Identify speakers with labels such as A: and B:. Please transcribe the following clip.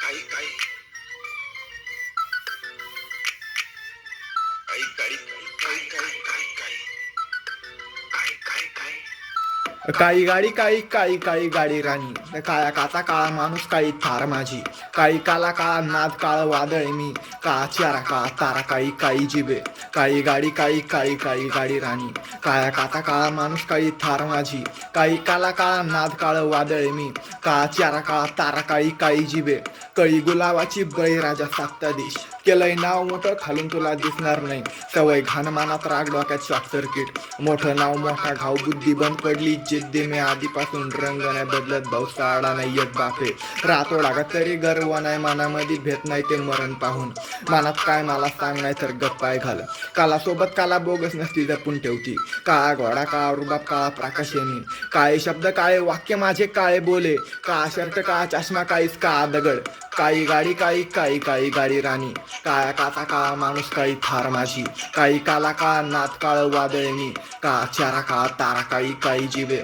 A: काही काही काही काही काही काही काही काही काही काही
B: काळी गाडी काळी काळी काळी गाडी राणी काळ्या काचा काळा माणूस काळी थार माझी काळी काला काळा नाद काळ वादळ मी काळा चारा काळा तारा काळी काळी जिबे काळी गाडी काळी काळी काळी गाडी राणी काळ्या काचा काळा माणूस काळी थार माझी काळी काला काळा नाद काळ वादळ मी काळा चारा काळा तारा काळी काळी जिबे कळी गुलाबाची बळीराजा सातता दिश केलंय नाव मोठं खालून तुला दिसणार नाही सवय घाणमानात राग डोक्यात शॉर्ट सर्किट मोठं नाव मोठा घाव बुद्धी बंद पडली जिद्दी मी आधीपासून रंग नाही बदलत भाऊ साडा नाही एक बापे रातो लागत तरी गर्व नाही मनामध्ये भेट नाही ते मरण पाहून मनात काय मला सांग नाही तर गप्पाय घाल काला सोबत काला बोगस नसती जपून ठेवती काळा घोडा काळा रुबाब काळा प्रकाश मी काळे शब्द काळे वाक्य माझे काळे बोले काळा शर्ट काळा चष्मा काळीच काळा दगड काळी गाडी काळी काळी काळी गाडी राणी काळ्या काचा काळा माणूस काळी थार माझी काळी काला काळा नात काळ वादळ मी काळा चारा काळा तारा काळी काळी जिवे